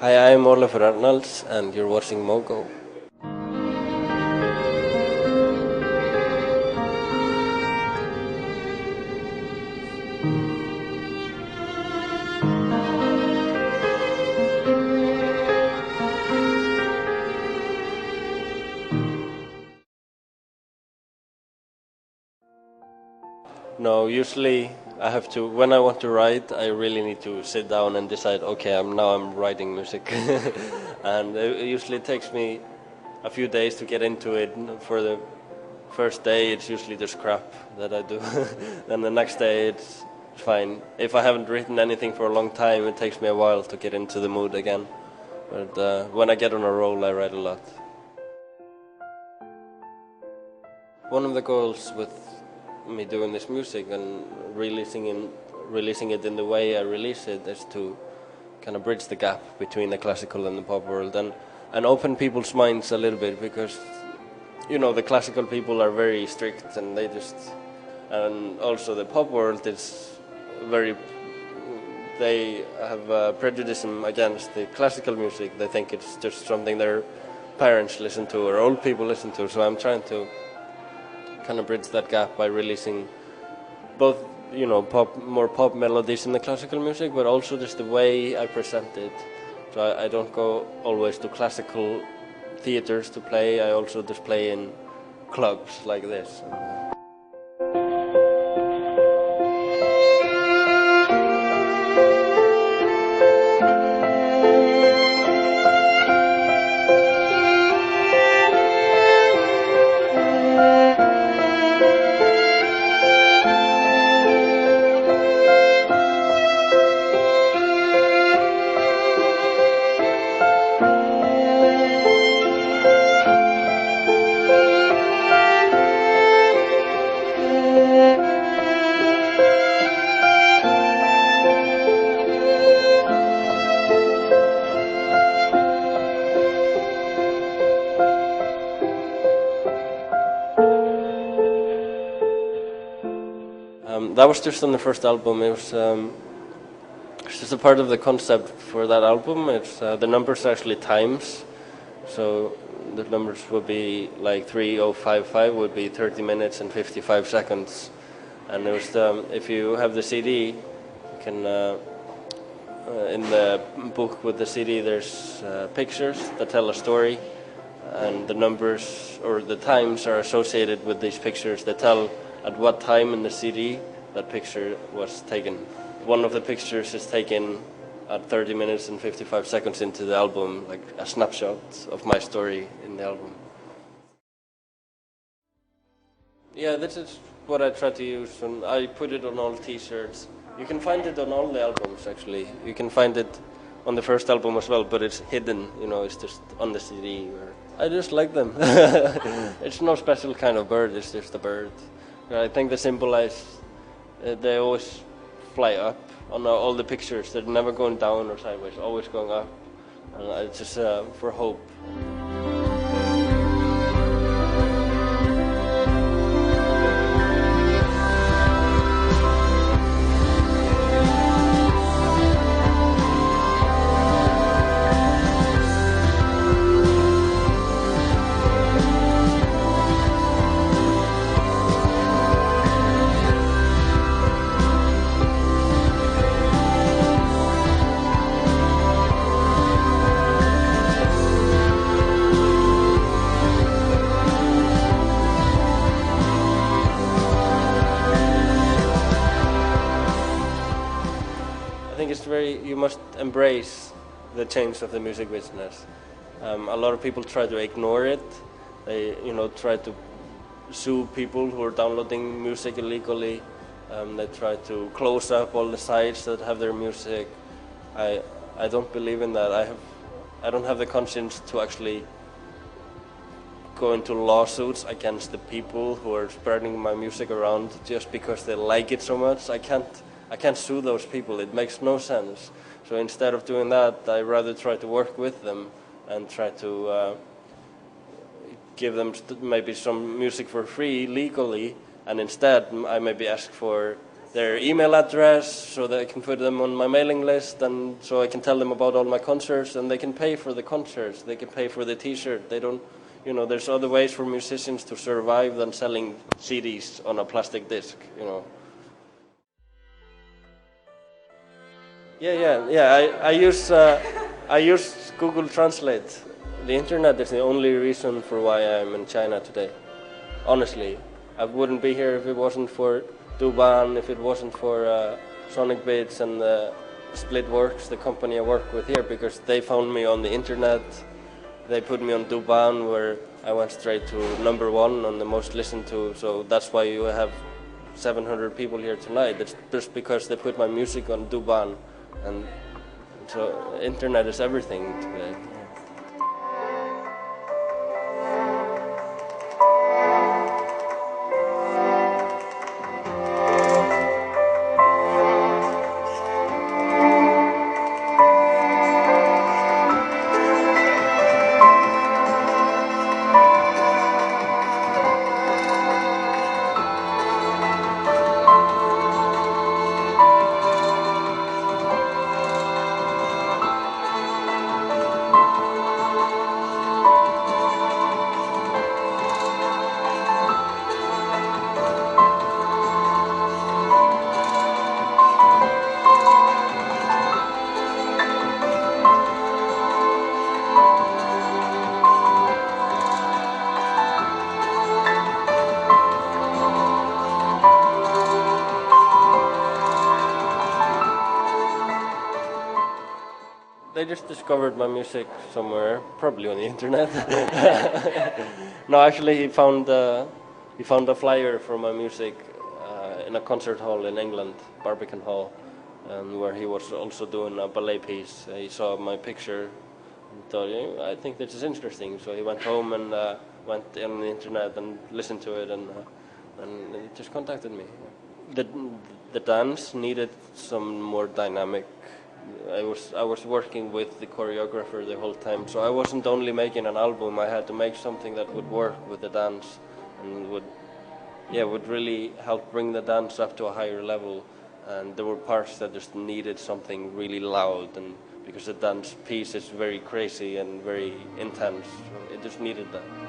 Hi, I'm Olafur Arnalds, and you're watching Mogo. No, usually I have to, when I want to write, I really need to sit down and decide, okay, I'm writing music. And usually it takes me a few days to get into it. For the first day, it's usually just crap that I do. Then the next day, it's fine. If I haven't written anything for a long time, it takes me a while to get into the mood again. But when I get on a roll, I write a lot. One of the goals with me doing this music and releasing it in the way I release it is to kind of bridge the gap between the classical and the pop world, and open people's minds a little bit, because the classical people are very strict, and and also the pop world is they have prejudice against the classical music. They think it's just something their parents listen to or old people listen to. So I'm trying to kind of bridge that gap by releasing both, more pop melodies in the classical music, but also just the way I present it. So I don't go always to classical theaters to play. I also just play in clubs like this. That was just on the first album. It's just a part of the concept for that album. It's the numbers are actually times, so the numbers would be like 3055 would be 30 minutes and 55 seconds, and it was if you have the CD, you can in the book with the CD there's pictures that tell a story, and the numbers or the times are associated with these pictures that tell at what time in the CD that picture was taken. One of the pictures is taken at 30 minutes and 55 seconds into the album, like a snapshot of my story in the album. Yeah, this is what I try to use, and I put it on all t-shirts. You can find it on all the albums, actually. You can find it on the first album as well, but it's hidden, it's just on the CD. I just like them. It's no special kind of bird, it's just a bird. I think they symbolize, they always fly up on all the pictures. They're never going down or sideways, always going up. And it's just for hope. I think you must embrace the change of the music business. A lot of people try to ignore it. They, try to sue people who are downloading music illegally. They try to close up all the sites that have their music. I don't believe in that. I don't have the conscience to actually go into lawsuits against the people who are spreading my music around just because they like it so much. I can't sue those people. It makes no sense. So instead of doing that, I rather try to work with them and try to give them maybe some music for free legally, and instead I maybe ask for their email address so that I can put them on my mailing list, and so I can tell them about all my concerts, and they can pay for the concerts, they can pay for the t-shirt. They don't, there's other ways for musicians to survive than selling CDs on a plastic disc. Yeah. I use Google Translate. The internet is the only reason for why I'm in China today. Honestly, I wouldn't be here if it wasn't for Duban, if it wasn't for Sonic Beats and Splitworks, the company I work with here, because they found me on the internet. They put me on Duban, where I went straight to #1 on the most listened to. So that's why you have 700 people here tonight. It's just because they put my music on Duban, and so internet is everything today. They just discovered my music somewhere, probably on the internet. No, actually, he found a flyer for my music in a concert hall in England, Barbican Hall, where he was also doing a ballet piece. He saw my picture and thought, I think this is interesting. So he went home and went on the internet and listened to it, and he just contacted me. The dance needed some more dynamic. I was working with the choreographer the whole time, so I wasn't only making an album. I had to make something that would work with the dance and would really help bring the dance up to a higher level. And there were parts that just needed something really loud, and because the dance piece is very crazy and very intense, so it just needed that.